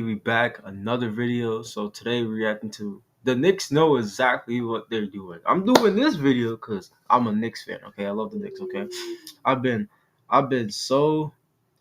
We back another video. So today we're reacting to the Knicks know exactly what they're doing. I'm doing this video because I'm a Knicks fan. Okay, I love the Knicks. Okay, I've been I've been so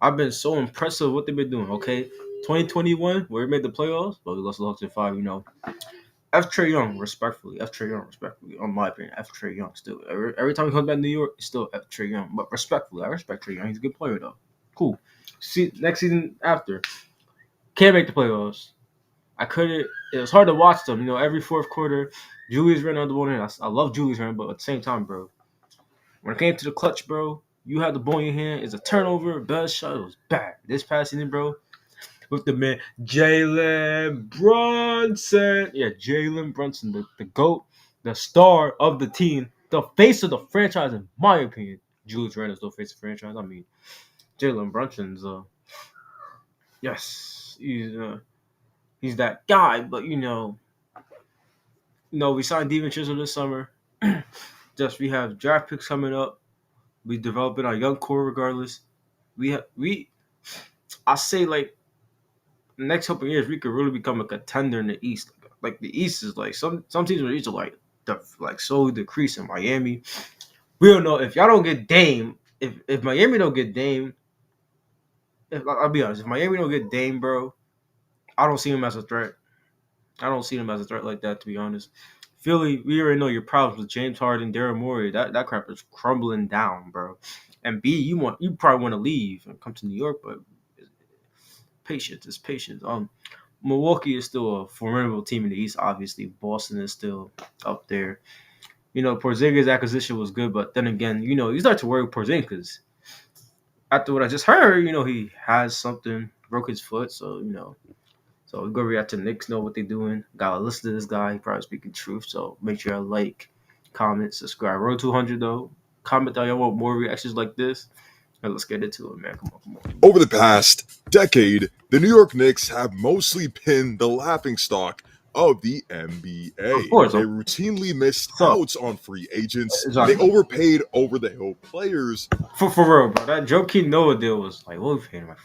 impressed with what they've been doing. Okay, 2021 where we made the playoffs, but we lost the Hawks in five. F. Trey Young, respectfully. F. Trey Young, respectfully. On my opinion, F. Trey Young still. Every time he comes back to New York, it's still F. Trey Young. But respectfully, I respect Trey Young. He's a good player though. Cool. See, next season after. Can't make the playoffs. I couldn't. It was hard to watch them. Every fourth quarter, Julius Randle on the ball. I love Julius Randle, but at the same time, bro, when it came to the clutch, bro, you had the ball in your hand. It's a turnover, best shot. It was bad. This past season, bro, with the man Jalen Brunson. Yeah, Jalen Brunson, the GOAT, the star of the team, the face of the franchise, in my opinion. Julius Randle's the face of the franchise. I mean, Jalen Brunson's yes, he's that guy, but we signed Devin Chisholm this summer. We have draft picks coming up. We developing our young core regardless. I say like next couple of years we could really become a contender in the East. Like the East is like some teams in the East are like slowly decreasing. Miami. We don't know if y'all don't get Dame. If Miami don't get Dame, I'll be honest, if Miami don't get Dame, bro, I don't see him as a threat. I don't see him as a threat like that, to be honest. Philly, we already know your problems with James Harden, Daryl Morey. That crap is crumbling down, bro. And B, you probably want to leave and come to New York, but patience is patience. Milwaukee is still a formidable team in the East. Obviously, Boston is still up there. Porzingis' acquisition was good, but then again, you start to worry with Porzingis. After what I just heard, he has something, broke his foot, so. So we go react to the Knicks, know what they're doing. Gotta listen to this guy. He probably speaking truth. So make sure you like, comment, subscribe. Road 200 though. Comment down y'all want more reactions like this. And let's get into it, man. Come on. Over the past decade, the New York Knicks have mostly been the laughingstock of the NBA. Of course. They routinely missed out on free agents. Exactly. They overpaid over-the-hill players. For real, bro. That Joakim Noah deal was like, what we paid him? Like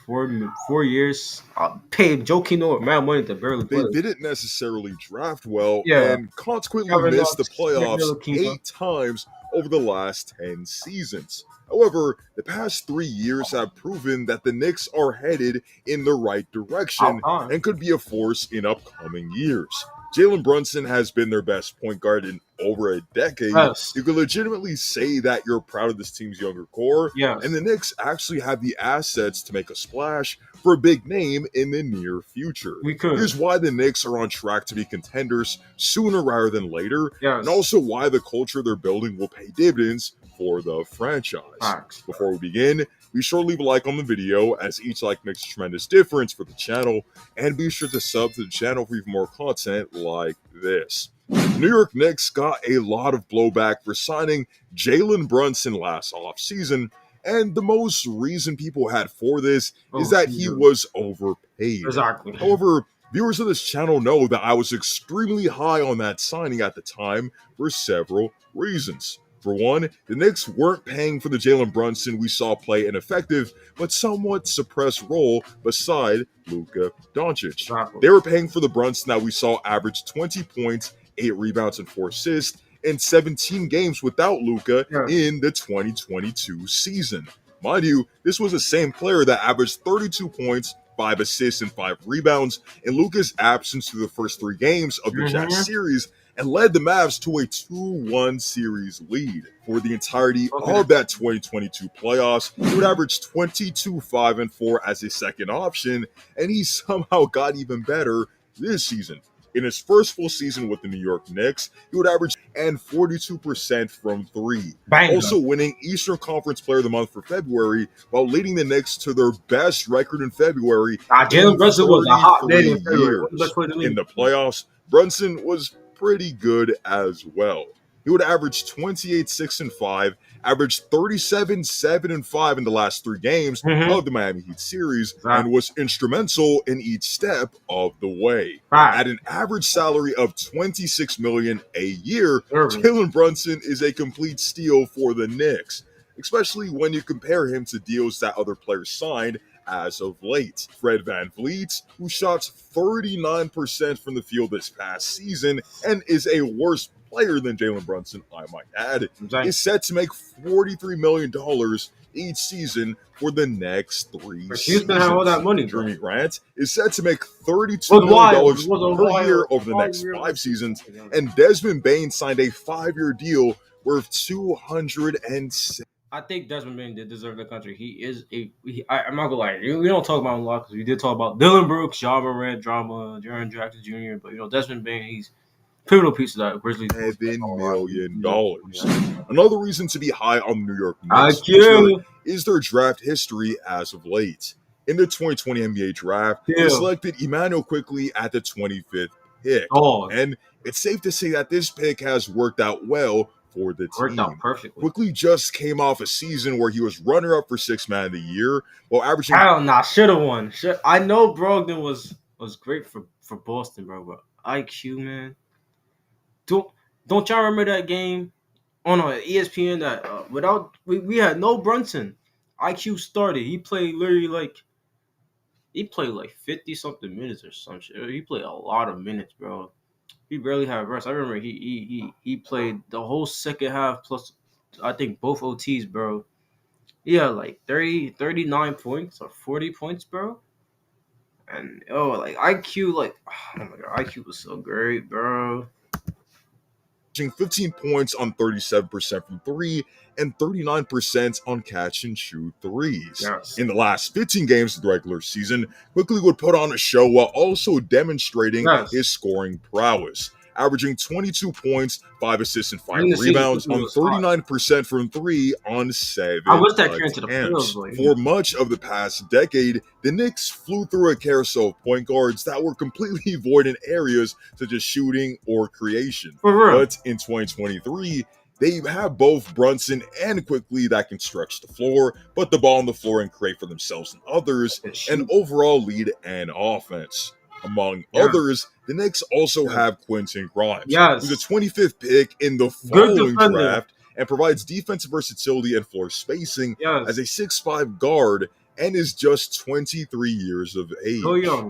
4 years. I paid Joakim Noah mad money to barely play. They didn't necessarily draft well, Yeah. and consequently missed the playoffs 8 times over the last 10 seasons. However, the past 3 years have proven that the Knicks are headed in the right direction and could be a force in upcoming years. Jalen Brunson has been their best point guard in over a decade. Yes. You can legitimately say that you're proud of this team's younger core. Yes. And the Knicks actually have the assets to make a splash for a big name in the near future. We could. Here's why the Knicks are on track to be contenders sooner rather than later. Yes. And also why the culture they're building will pay dividends for the franchise. Facts. Before we begin, be sure to leave a like on the video, as each like makes a tremendous difference for the channel, and be sure to sub to the channel for even more content like this. The New York Knicks got a lot of blowback for signing Jalen Brunson last offseason, and the most reason people had for this is that he was overpaid. Exactly. However, viewers of this channel know that I was extremely high on that signing at the time for several reasons. For one, the Knicks weren't paying for the Jalen Brunson we saw play an effective but somewhat suppressed role beside Luka Doncic. Exactly. They were paying for the Brunson that we saw average 20 points, 8 rebounds, and 4 assists in 17 games without Luka in the 2022 season. Mind you, this was the same player that averaged 32 points, 5 assists, and 5 rebounds in Luka's absence through the first 3 games of the Jazz series, and led the Mavs to a 2-1 series lead. For the entirety of that 2022 playoffs, he would average 22, 5, and 4 as a second option, and he somehow got even better this season. In his first full season with the New York Knicks, he would average 42% from 3. Also winning Eastern Conference Player of the Month for February, while leading the Knicks to their best record in February. Jalen Brunson was a hot day in February. In the playoffs, Brunson was pretty good as well. He would average 28, 6, and 5, averaged 37, 7, and 5 in the last 3 games of the Miami Heat series, and was instrumental in each step of the way. At an average salary of $26 million a year, Jalen Brunson is a complete steal for the Knicks, especially when you compare him to deals that other players signed as of late. Fred VanVleet, who shot 39% from the field this past season and is a worse player than Jalen Brunson, I might add, is set to make $43 million each season for the next 3 He's gonna have all that money. Jeremy Grant is set to make $32 million per year over the next 5 seasons, and Desmond Bane signed a 5-year deal worth $207. I think Desmond Bane did deserve the country. He is I'm not gonna lie. We don't talk about him a lot because we did talk about Dylan Brooks, Ja Morant, drama, Jaren Jackson Jr. But Desmond Bane, he's pivotal piece of that Grizzlies. $7 million. Another reason to be high on the New York Knicks is their draft history as of late. In the 2020 NBA draft, they selected Immanuel Quickley at the 25th pick. And it's safe to say that this pick has worked out well for the team. Worked out perfectly. Quickley just came off a season where he was runner-up for Sixth Man of the Year while averaging... Hell nah, should have won. I know Brogdon was great for Boston, bro, but IQ, man. Don't y'all remember that game on ESPN that without we had no Brunson? IQ started. He played literally like 50 something minutes or some shit. He played a lot of minutes, bro. He barely had rest. I remember he played the whole second half plus I think both OTs, bro. Yeah, like 39 points or 40 points, bro. And like IQ, like oh my god, IQ was so great, bro. 15 points on 37% from 3 and 39% on catch and shoot threes. Yes. In the last 15 games of the regular season, Quickley would put on a show while also demonstrating his scoring prowess, averaging 22 points, 5 assists, and 5 rebounds on 39% from 3 on 7 attempts. For much of the past decade, the Knicks flew through a carousel of point guards that were completely void in areas such as shooting or creation. But in 2023, they have both Brunson and Quickley that can stretch the floor, put the ball on the floor and create for themselves and others, and overall lead and offense. Among others, the Knicks also have Quentin Grimes, who's the 25th pick in the following draft and provides defensive versatility and floor spacing as a 6'5" guard and is just 23 years of age.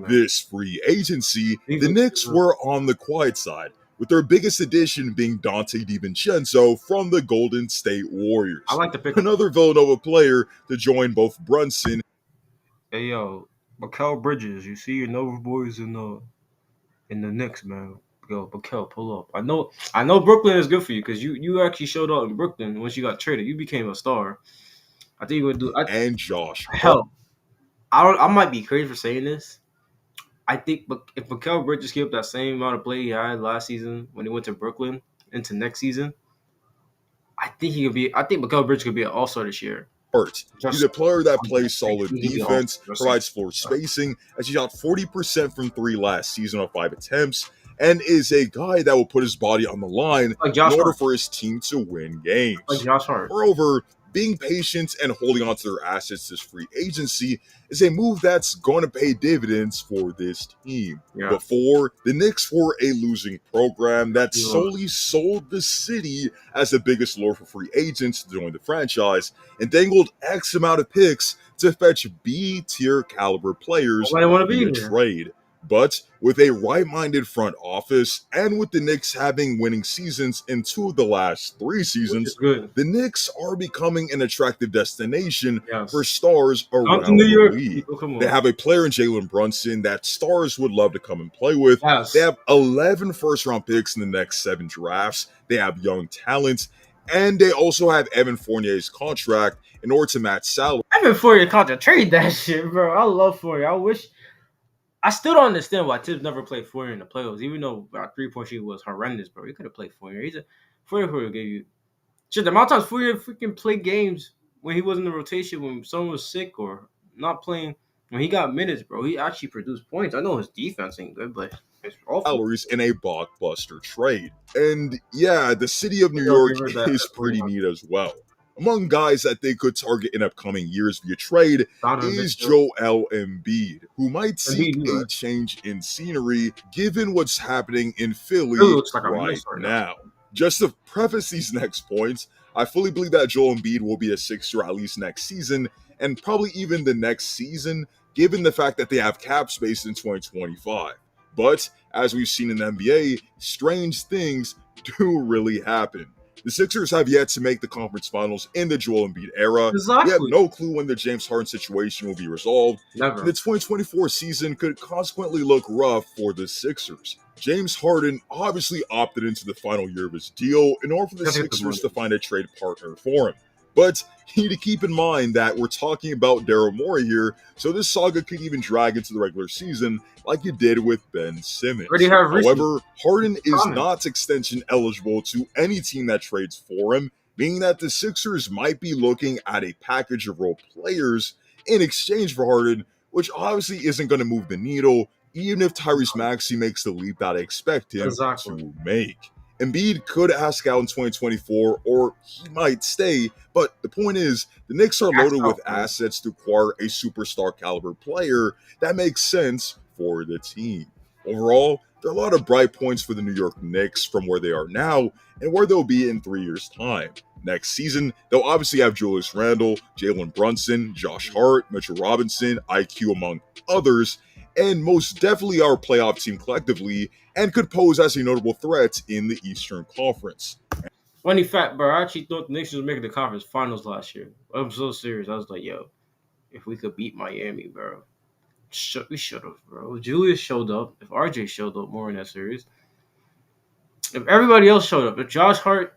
This free agency, the Knicks were on the quiet side, with their biggest addition being Dante DiVincenzo from the Golden State Warriors. I like to pick another Villanova player to join both Brunson. Hey yo, Mikal Bridges, you see your Nova boys in the Knicks, man. Yo, Mikal, pull up. I know Brooklyn is good for you because you actually showed up in Brooklyn once you got traded. You became a star. I think you would do. And Josh. Hell, I might be crazy for saying this. I think if Mikal Bridges kept that same amount of play he had last season when he went to Brooklyn into next season, I think Mikal Bridges could be an all-star this year. He's a player that plays solid defense, provides floor spacing, as he shot 40% from 3 last season on 5 attempts, and is a guy that will put his body on the line in order for his team to win games. Moreover, being patient and holding on to their assets this free agency is a move that's going to pay dividends for this team. Before, the Knicks were a losing program that solely sold the city as the biggest lure for free agents to join the franchise and dangled X amount of picks to fetch B-tier caliber players via trade. But with a right-minded front office and with the Knicks having winning seasons in 2 of the last 3 seasons, the Knicks are becoming an attractive destination for stars around the league. They have a player in Jalen Brunson that stars would love to come and play with. They have 11 first-round picks in the next 7 drafts. They have young talent. And they also have Evan Fournier's contract in order to match salary. Evan Fournier contract, trade that shit, bro. I love Fournier. I still don't understand why Tibbs never played Fournier in the playoffs, even though our 3-point shooting was horrendous, bro. He could have played Fournier. Fournier gave you shit. The amount of times Fournier freaking played games when he was in the rotation, when someone was sick or not playing, when he got minutes, bro, he actually produced points. I know his defense ain't good, but it's awful. Salaries in a blockbuster trade. And yeah, the city of New York is pretty neat as well. Among guys that they could target in upcoming years via trade is Joel Embiid, who might seek a change in scenery given what's happening in Philly right now. Just to preface these next points, I fully believe that Joel Embiid will be a Sixer at least next season, and probably even the next season, given the fact that they have cap space in 2025. But as we've seen in the NBA, strange things do really happen. The Sixers have yet to make the conference finals in the Joel Embiid era. We have Exactly. no clue when the James Harden situation will be resolved. And Never. the 2024 season could consequently look rough for the Sixers. James Harden obviously opted into the final year of his deal in order for the Gotta get the Sixers money. to find a trade partner for him. But you need to keep in mind that we're talking about Daryl Morey here, so this saga could even drag into the regular season like it did with Ben Already Simmons. have recent However, Harden is comments. not extension eligible to any team that trades for him, meaning that the Sixers might be looking at a package of role players in exchange for Harden, which obviously isn't going to move the needle, even if Tyrese Maxey makes the leap that I expect him Exactly. to make. Embiid could ask out in 2024, or he might stay, but the point is, the Knicks are Ask loaded out, with bro. assets to acquire a superstar caliber player that makes sense for the team. Overall, there are a lot of bright points for the New York Knicks from where they are now and where they'll be in 3 years' time. Next season, they'll obviously have Julius Randle, Jalen Brunson, Josh Hart, Mitchell Robinson, IQ, among others, and most definitely our playoff team collectively, and could pose as a notable threat in the Eastern Conference. Funny fact, bro. I actually thought the Knicks was making the conference finals last year. I'm so serious. I was like, yo, if we could beat Miami, bro, we should have, bro. If Julius showed up, if RJ showed up more in that series, if everybody else showed up, if Josh Hart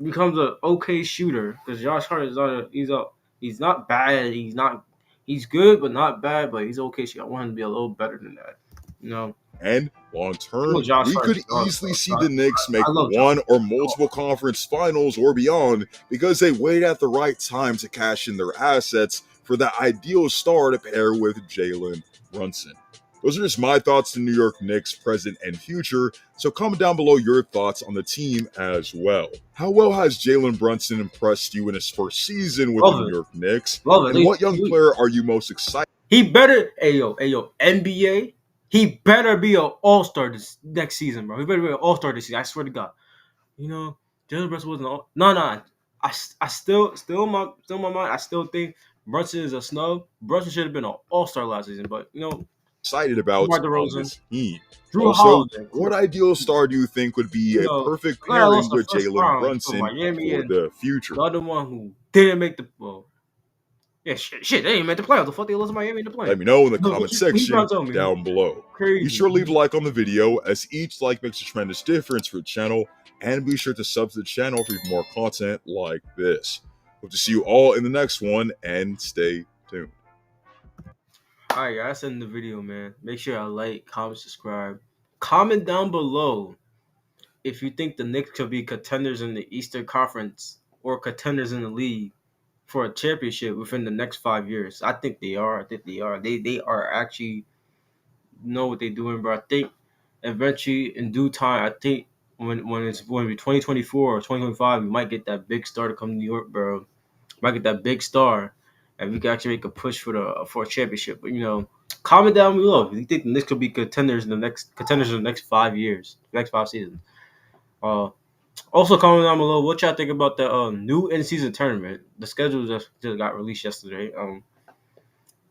becomes an okay shooter, because Josh Hart is he's not bad, he's good but not bad, but he's okay. I want him to be a little better than that, you know. And long I term, love Josh we Hart, could regardless, easily see bro. the Knicks make I love Josh one or Hart. multiple conference finals or beyond because they waited at the right time to cash in their assets for the ideal star to pair with Jalen Brunson. Those are just my thoughts on New York Knicks, present and future. So comment down below your thoughts on the team as well. How well has Jalen Brunson impressed you in his first season with the Love New it, York Knicks? love it. And what young player are you most excited? He better, ayo, NBA. He better be an All Star this next season, bro. He better be an All Star this season. I swear to God. You know, Jalen Brunson wasn't. No. I still in my mind. I still think Brunson is a snub. Brunson should have been an All Star last season, but Excited about DeMar on DeRozan, this team? Drew Also, Holiday, come what on. ideal star do you think would be a perfect The guy that pairing lost the with first Jalen round to Brunson Miami, for and the future? the other one who didn't make the yeah, shit, they ain't made the playoffs. The fuck they lost to Miami in the Let playoffs. me know in the No, comment who you trying section to tell me? down below. Be Crazy. sure to leave a like on the video, as each like makes a tremendous difference for the channel, and be sure to sub to the channel for even more content like this. Hope to see you all in the next one, and stay tuned. Alright, guys, that's in the video, man. Make sure y'all like, comment, subscribe. Comment down below if you think the Knicks could be contenders in the Eastern Conference or contenders in the league for a championship within the next 5 years. I think they are. I think they are. They are actually know what they're doing, bro. I think eventually, in due time, I think when it's going to be 2024 or 2025, we might get that big star to come to New York, bro. Might get that big star, and we can actually make a push for a championship. But comment down below if you think the Knicks could be contenders in the next 5 years, next 5 seasons. Uh, Also comment down below what y'all think about the new in season tournament. The schedule just got released yesterday.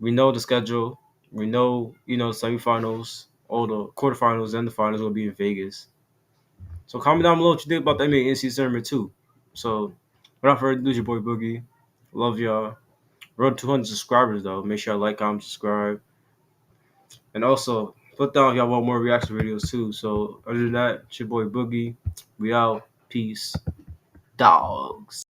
We know the schedule. We know the semifinals, all the quarterfinals, and the finals will be in Vegas. So comment down below what you think about the NBA in season tournament too. So without further ado, it's your boy Boogie. Love y'all. Road to 200 subscribers though. Make sure y'all like, comment, subscribe, and also put down if y'all want more reaction videos too. So other than that, it's your boy Boogie. We out. Peace. Dogs.